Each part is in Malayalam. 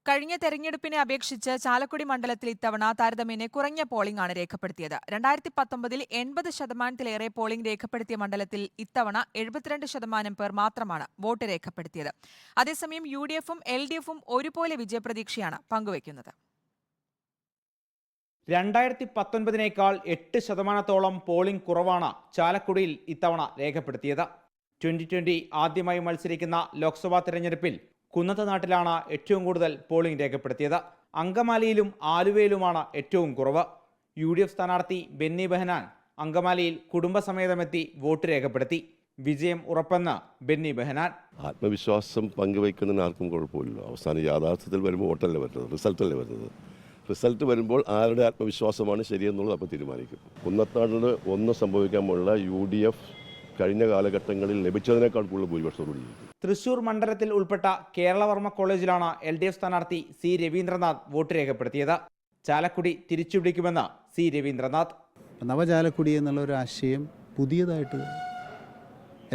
കഴിഞ്ഞ തെരഞ്ഞെടുപ്പിനെ അപേക്ഷിച്ച് ചാലക്കുടി മണ്ഡലത്തിൽ ഇത്തവണ താരതമ്യേന കുറഞ്ഞ പോളിംഗ് ആണ് രേഖപ്പെടുത്തിയത്. 2019 80% പോളിംഗ് രേഖപ്പെടുത്തിയ മണ്ഡലത്തിൽ ഇത്തവണ 72% പേർ മാത്രമാണ് വോട്ട് രേഖപ്പെടുത്തിയത്. അതേസമയം UDF-ഉം LDF-ഉം ഒരുപോലെ വിജയപ്രതീക്ഷയാണ് പങ്കുവയ്ക്കുന്നത്. 2019-നേക്കാൾ 8% പോളിംഗ് കുറവാണ് ചാലക്കുടിയിൽ ഇത്തവണ രേഖപ്പെടുത്തിയത്. 2020 ആദ്യമായി മത്സരിക്കുന്ന ലോക്സഭാ തെരഞ്ഞെടുപ്പിൽ കുന്നത്തനാട്ടിലാണ് ഏറ്റവും കൂടുതൽ പോളിംഗ് രേഖപ്പെടുത്തിയത്. അങ്കമാലിയിലും ആലുവയിലുമാണ് ഏറ്റവും കുറവ്. UDF സ്ഥാനാർത്ഥി ബെന്നി ബെഹനാൻ അങ്കമാലിയിൽ കുടുംബസമേതമെത്തി വോട്ട് രേഖപ്പെടുത്തി. വിജയം ഉറപ്പെന്ന് ബെന്നി ബെഹനാൻ. ആത്മവിശ്വാസം പങ്കുവയ്ക്കുന്നതിന് ആർക്കും കുഴപ്പമില്ല. അവസാനം യാഥാർത്ഥ്യത്തിൽ വരുമ്പോൾ വോട്ടല്ലേ വരുന്നത്, റിസൾട്ടല്ലേ വരുന്നത്. റിസൾട്ട് വരുമ്പോൾ ആരുടെ ആത്മവിശ്വാസമാണ് ശരിയെന്നുള്ളത് അപ്പോൾ തീരുമാനിക്കും. കുന്നത്താടിന് ഒന്നും സംഭവിക്കാൻ പോലുള്ള UDF കഴിഞ്ഞ കാലഘട്ടങ്ങളിൽ ലഭിച്ചതിനേക്കാൾ കൂടുതൽ ഭൂരിപക്ഷത്തോടുകൂടി. തൃശൂർ മണ്ഡലത്തിൽ ഉൾപ്പെട്ട കേരളവർമ്മ കോളേജിലാണ് LDF സ്ഥാനാർത്ഥി C രവീന്ദ്രനാഥ് വോട്ട് രേഖപ്പെടുത്തിയത്. ചാലക്കുടി തിരിച്ചുപിടിക്കുമെന്ന് C രവീന്ദ്രനാഥ്. നവചാലക്കുടി എന്നുള്ളൊരു ആശയം പുതിയതായിട്ട്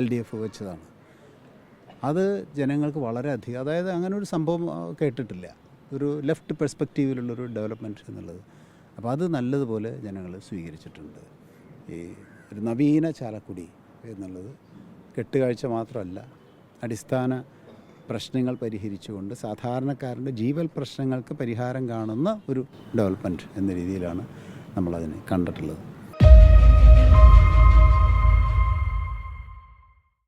LDF വെച്ചതാണ്. അത് ജനങ്ങൾക്ക് വളരെയധികം, അതായത് അങ്ങനെ ഒരു സംഭവം കേട്ടിട്ടില്ല, ഒരു ലെഫ്റ്റ് പെർസ്പെക്റ്റീവിലുള്ളൊരു ഡെവലപ്മെൻറ്റ് എന്നുള്ളത്. അപ്പോൾ അത് നല്ലതുപോലെ ജനങ്ങൾ സ്വീകരിച്ചിട്ടുണ്ട്. ഈ ഒരു നവീന ചാലക്കുടി എന്നുള്ളത് കെട്ടുകാഴ്ച മാത്രമല്ല, അടിസ്ഥാന പ്രശ്നങ്ങൾ പരിഹരിച്ചുകൊണ്ട് സാധാരണക്കാരൻ്റെ ജീവൽ പ്രശ്നങ്ങൾക്ക് പരിഹാരം കാണുന്ന ഒരു ഡെവലപ്മെൻറ്റ് എന്ന രീതിയിലാണ് നമ്മളതിനെ കണ്ടിട്ടുള്ളത്.